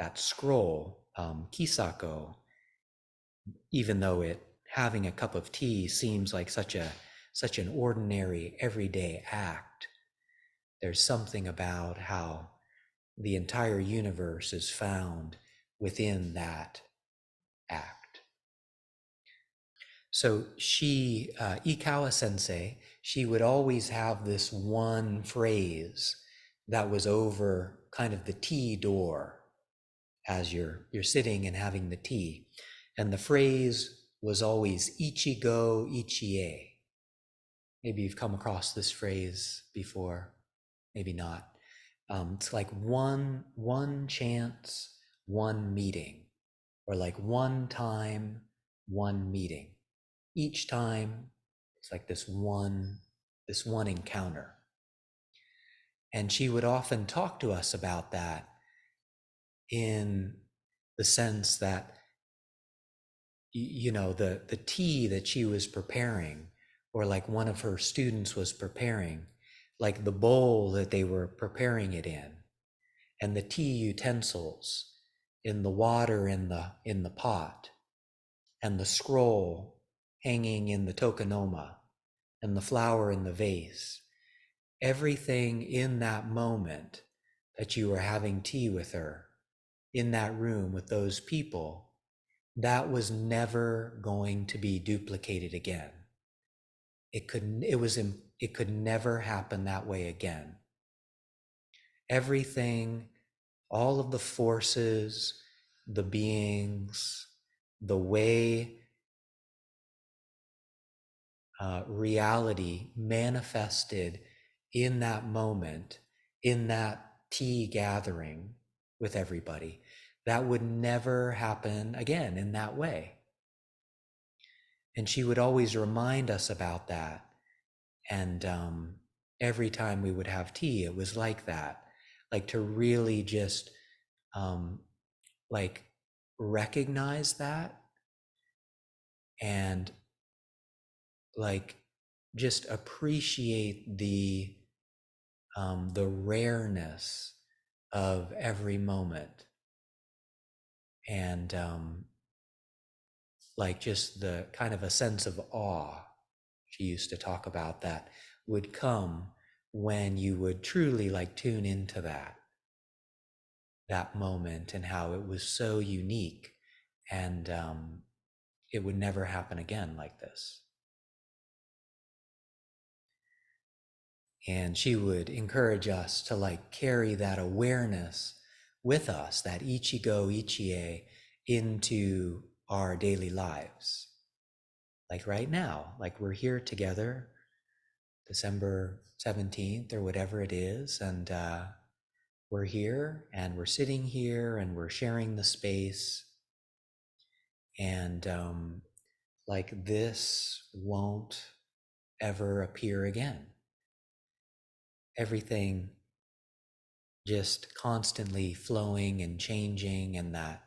that scroll, kisako, even though having a cup of tea seems like such an ordinary everyday act, there's something about how the entire universe is found within that act. So Ikawa Sensei, she would always have this one phrase that was over kind of the tea door as you're sitting and having the tea. And the phrase was always Ichi Go Ichi E. Maybe you've come across this phrase before, maybe not. It's like one chance, one meeting, or like one time, one meeting. Each time, it's like this one encounter. And she would often talk to us about that in the sense that, the tea that she was preparing, or like one of her students was preparing, like the bowl that they were preparing it in, and the tea utensils, in the water in the pot, and the scroll hanging in the tokonoma, and the flower in the vase. Everything in that moment that you were having tea with her, in that room with those people, that was never going to be duplicated again. It could never happen that way again. Everything, all of the forces, the beings, the way reality manifested in that moment, in that tea gathering with everybody, that would never happen again in that way. And she would always remind us about that. And every time we would have tea, it was like that, like to really just like recognize that, and like just appreciate the rareness of every moment, and like just the kind of a sense of awe she used to talk about that would come when you would truly like tune into that moment, and how it was so unique, and it would never happen again like this. And she would encourage us to like carry that awareness with us, that Ichi Go Ichi E, into our daily lives. Like right now, like we're here together, December 17th or whatever it is, and we're here and we're sitting here and we're sharing the space, and like this won't ever appear again. Everything just constantly flowing and changing, and that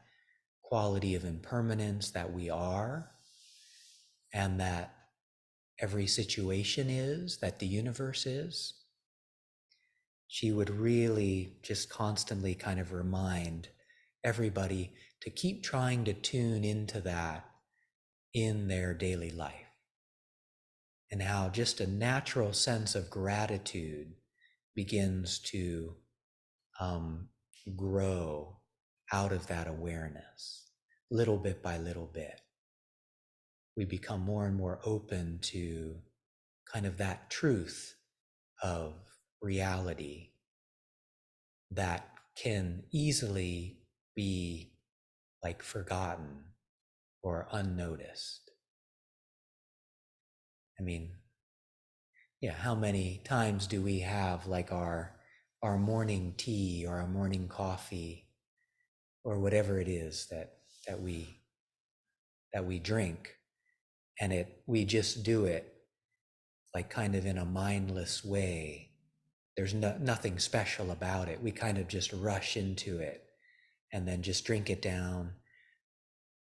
quality of impermanence that we are, and that every situation is, that the universe is. She would really just constantly kind of remind everybody to keep trying to tune into that in their daily life, and how just a natural sense of gratitude begins to grow out of that awareness, little bit by little bit. We become more and more open to kind of that truth of reality that can easily be like forgotten or unnoticed. I mean, yeah, how many times do we have like our morning tea or our morning coffee or whatever it is that we drink, and we just do it like kind of in a mindless way. There's nothing special about it. We kind of just rush into it and then just drink it down.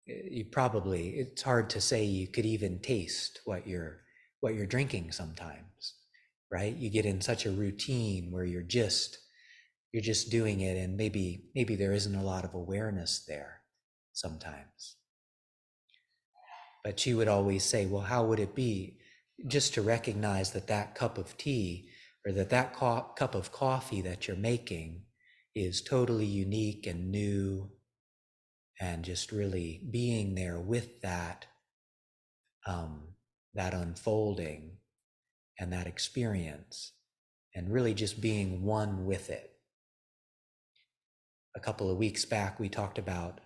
It's hard to say you could even taste what you're drinking sometimes, right? You get in such a routine where you're just You're just doing it, and maybe there isn't a lot of awareness there sometimes. But she would always say, well, how would it be just to recognize that that cup of tea or that cup of coffee that you're making is totally unique and new, and just really being there with that, that unfolding and that experience, and really just being one with it. A couple of weeks back, we talked about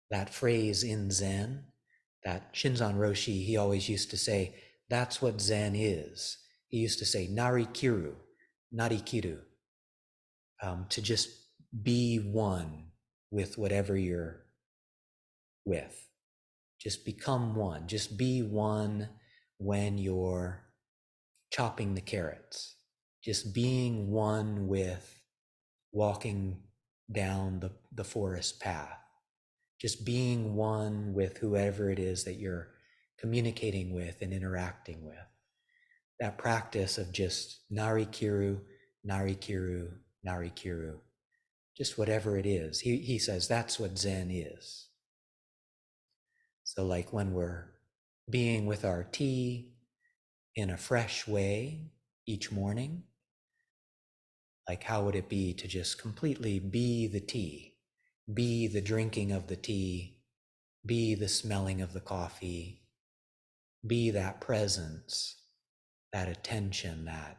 that phrase in Zen, that Shinzan Roshi, he always used to say, that's what Zen is. He used to say, narikiru, narikiru, to just be one with whatever you're with. Just become one. Just be one when you're chopping the carrots. Just being one with walking down the forest path. Just being one with whoever it is that you're communicating with and interacting with. That practice of just narikiru, narikiru, narikiru, just whatever it is. He says that's what Zen is. So like when we're being with our tea in a fresh way each morning, like how would it be to just completely be the tea, be the drinking of the tea, be the smelling of the coffee, be that presence, that attention, that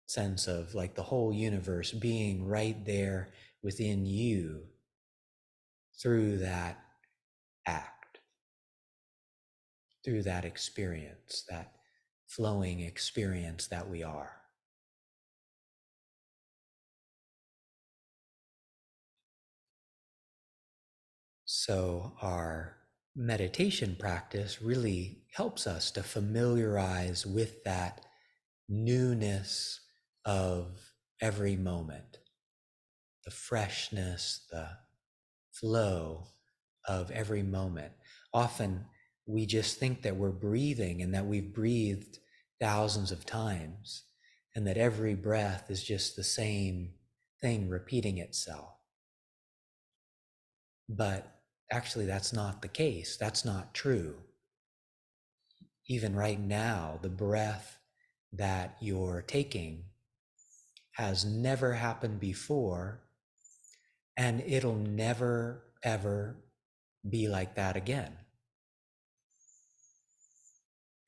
sense of like the whole universe being right there within you through that act, through that experience, that flowing experience that we are. So our meditation practice really helps us to familiarize with that newness of every moment, the freshness, the flow of every moment. Often we just think that we're breathing and that we've breathed thousands of times, and that every breath is just the same thing repeating itself. But actually, that's not the case. That's not true. Even right now, the breath that you're taking has never happened before, and it'll never, ever be like that again.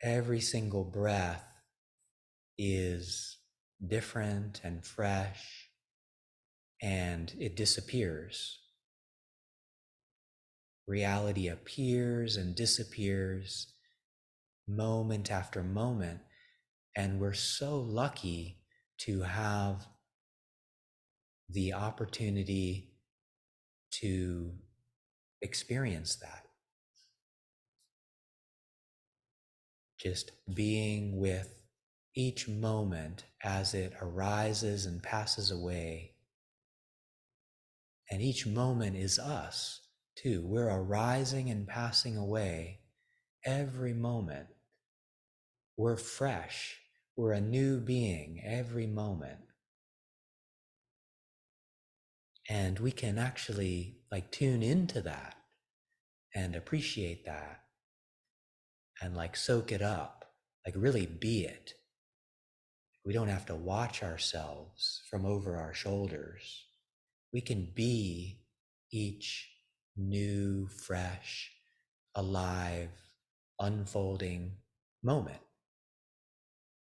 Every single breath is different and fresh, and it disappears. Reality appears and disappears moment after moment, and we're so lucky to have the opportunity to experience that. Just being with each moment as it arises and passes away. And each moment is us too. We're arising and passing away every moment. We're fresh. We're a new being every moment. And we can actually like tune into that and appreciate that and like soak it up, like really be it. We don't have to watch ourselves from over our shoulders. We can be each new, fresh, alive, unfolding moment.